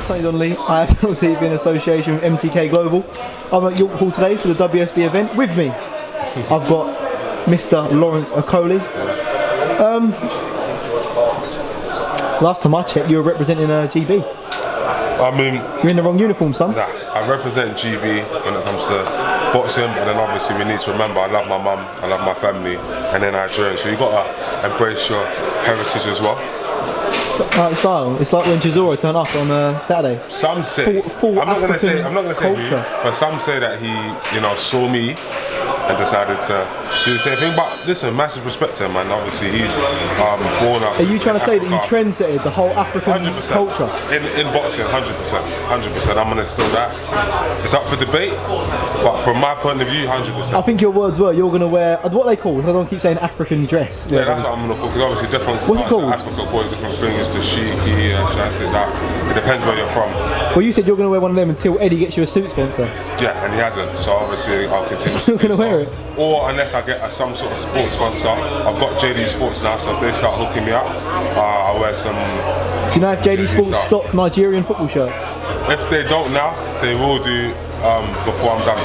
Sonny Donnelly, IFL TV in association with MTK Global. I'm at York Hall today for the WSB event. With me, I've got Mr. Lawrence Okolie. Last time I checked, you were representing GB. I mean, you're in the wrong uniform, son. Nah, I represent GB when it comes to boxing, but then obviously we need to remember I love my mum, I love my family, and then Nigerian. So you got to embrace your heritage as well. Right style. It's like when Chisora turned up on Saturday. Some say, I'm not going to say who, but some say that he, saw me and decided to do the same thing. But listen, massive respect to him, man. Obviously, he's born up. Are you trying to say that you trendsetted the whole African 100%. culture? In boxing, 100%. 100%. I'm going to still that. It's up for debate, but from my point of view, 100%. I think your words were you're going to wear, what they call, I don't keep saying African dress. Yeah, that's what I'm going to call, because obviously different parts of Africa call it different things, the shiki, shanty, that. It depends where you're from. Well, you said you're going to wear one of them until Eddie gets you a suit sponsor. Yeah, and he hasn't, so obviously I'll continue. Still going to wear it? Or unless I get some sort of sports sponsor. I've got JD Sports now, so if they start hooking me up, I'll wear some. Do you know if JD Sports stock Nigerian football shirts? If they don't now, they will do before I'm done.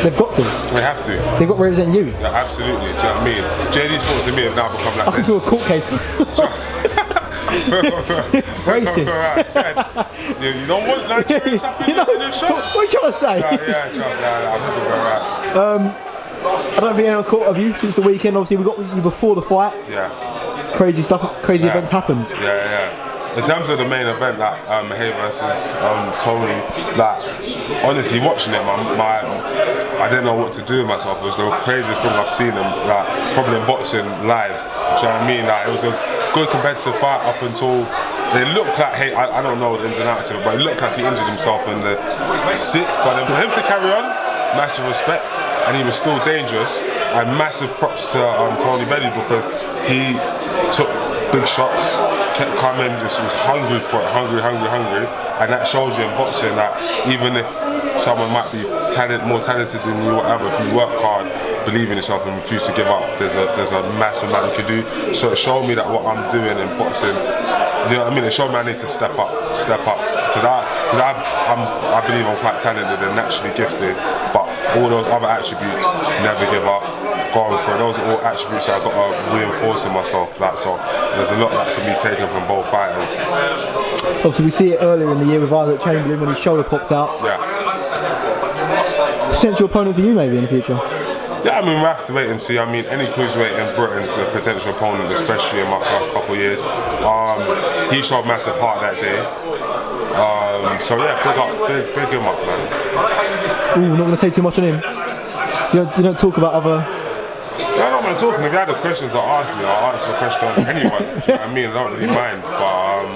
They've got to. They have to. They've got to represent you. Yeah, absolutely. Do you know what I mean? JD Sports and me have now become like I can do a court case. Racist. You don't want Nigerian stuff in your shots? What are you trying to say? Yeah, trust me. I'm right. I don't think anyone's caught up with you since the weekend. Obviously, we got you before the fight. Yeah. Crazy stuff, crazy events happened. Yeah. In terms of the main event, like Haye versus Tony, like honestly watching it, I didn't know what to do with myself. It was the craziest thing I've seen, like probably in boxing live. Do you know what I mean? Like it was a good competitive fight up until it looked like Haye. I don't know the ins and outs of it, but it looked like he injured himself in the sixth. But then for him to carry on, massive respect, and he was still dangerous. And massive props to Tony Bellew, because he took big shots, kept coming, just was hungry for it, hungry, and that shows you in boxing that even if someone might be more talented than you, whatever, if you work hard, believe in yourself and refuse to give up, there's a massive amount you can do. So it showed me that what I'm doing in boxing, you know what I mean, it showed me I need to step up, because I believe I'm quite talented and naturally gifted, but all those other attributes, never give up, going for it, those are all attributes that I've got to reinforce in myself. So there's a lot that can be taken from both fighters. Obviously we see it earlier in the year with Isaac Chamberlain when his shoulder popped out. Yeah. Potential opponent for you maybe in the future? Yeah, I mean, we have to wait and see. I mean, any cruiserweight in Britain's a potential opponent, especially in my first couple of years. He showed massive heart that day. So yeah, big him up, man. Ooh, not going to say too much on him. You don't talk about other. I don't want to talk. If you had the questions to ask me, I'll answer the question on anyone. Do you know what I mean? I don't really mind, but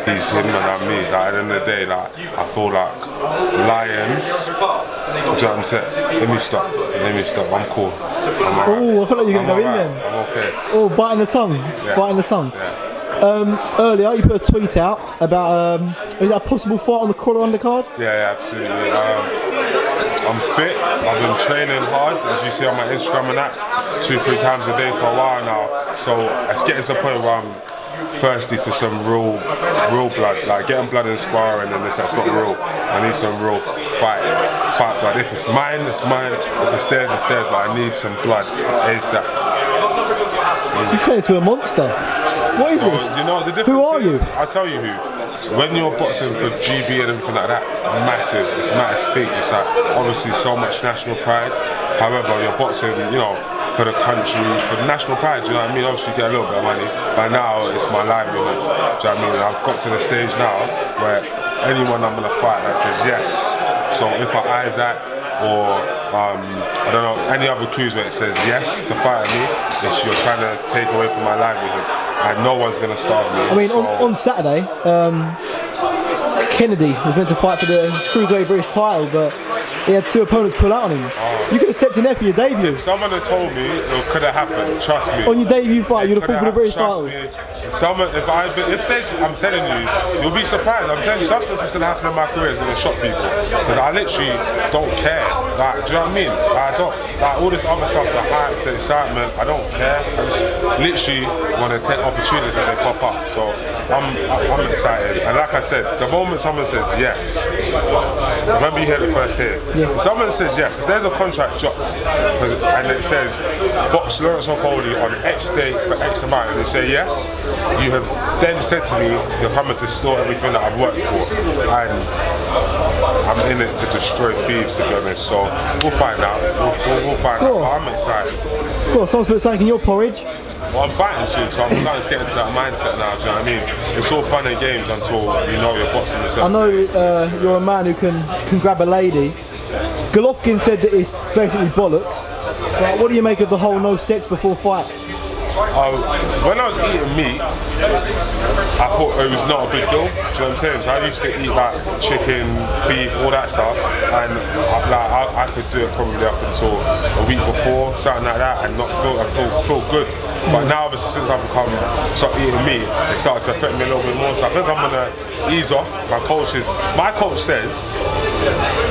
he's him and I'm me. Like, at the end of the day, like, I feel like Lions. Do you know what I'm saying? Let me stop. I'm cool. Oh, I feel like you're going to go in then. I'm okay. Oh, biting the tongue. Yeah. Biting the tongue. Yeah. Earlier, you put a tweet out about is that a possible fight on the Crawler undercard? Yeah, absolutely. I'm fit. I've been training hard, as you see on my Instagram and that, 2-3 times a day for a while now. So it's getting to the point where I'm thirsty for some real blood. Like getting blood in sparring, and that's not real. I need some real fight blood. If it's mine, it's mine. If it's theirs, it's theirs. But I need some blood ASAP. You've turned into a monster. What is this? You know, the difference who are you? I'll tell you who. When you're boxing for GB and everything like that, massive, it's big, it's like obviously so much national pride. However, you're boxing, for the country, for the national pride, you know what I mean? Obviously you get a little bit of money, but now it's my livelihood, do you know what I mean? I've got to the stage now where anyone I'm gonna fight that says yes. So if Isaac or I don't know, any other cruiserweight says yes to fight me, you're trying to take away from my livelihood, and no one's going to starve me. I mean, on Saturday, Kennedy was meant to fight for the cruiserweight British title, but he had 2 opponents pull out on him. You could have stepped in there for your debut. If someone had told me it could have happened, trust me. On your debut fight, you'd have fought for the British title. I'm telling you, you'll be surprised. I'm telling you, something that's going to happen in my career is going to shock people. Because I literally don't care. Like, do you know what I mean? Like, I don't. Like, all this other stuff, the hype, the excitement, I don't care. I just literally want to take opportunities as they pop up. So I'm excited. And like I said, the moment someone says yes, remember you heard it first here. Yeah. If someone says yes, if there's a contract dropped and it says box Lawrence Okolie on X date for X amount, and you say yes, you have then said to me you're coming to store everything that I've worked for, and I'm in it to destroy thieves, to be honest. So we'll find out. We'll find out. But I'm excited. Cool. Someone's put something in your porridge. Well, I'm fighting soon, so I'm starting to get into that mindset now. Do you know what I mean? It's all fun and games until you know you're boxing yourself. I know you're a man who can grab a lady. Golovkin said that it's basically bollocks. But what do you make of the whole no sex before fight? When I was eating meat, I thought it was not a big deal. Do you know what I'm saying? So I used to eat like chicken, beef, all that stuff, and I could do it probably up until a week before, something like that, and not feel good. But now, obviously, since I've started eating meat, it started to affect me a little bit more. So I think I'm gonna ease off. My coach says,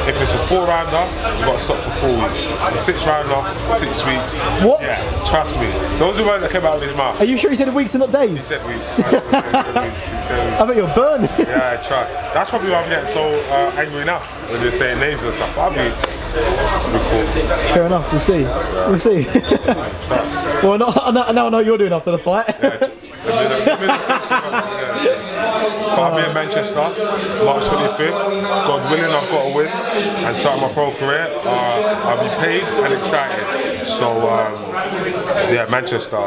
if it's a 4-rounder, you've got to stop for 4 weeks. If it's a 6-rounder, 6 weeks. What? Yeah, trust me. Those are words that came out of his mouth. Are you sure he said weeks and not days? He said weeks. I bet you're burning. Yeah, trust. That's probably why I'm getting so angry now when they're saying names and stuff. I'll be cool. Fair enough, we'll see. Yeah. We'll see. Well, now I know what you're doing after the fight. I'll be in Manchester, March 25th. God willing, I've got to win and start my pro career. I'll be paid and excited. So, yeah, Manchester.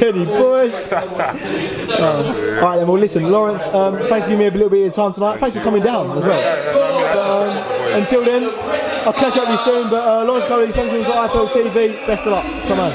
Penny boys. Alright then, well listen, Lawrence, thanks for giving me a little bit of time tonight. Thanks for coming down as well. Until then, I'll catch up with you soon, but Lawrence Okolie, thanks for being to IFL TV. Best of luck. Come on.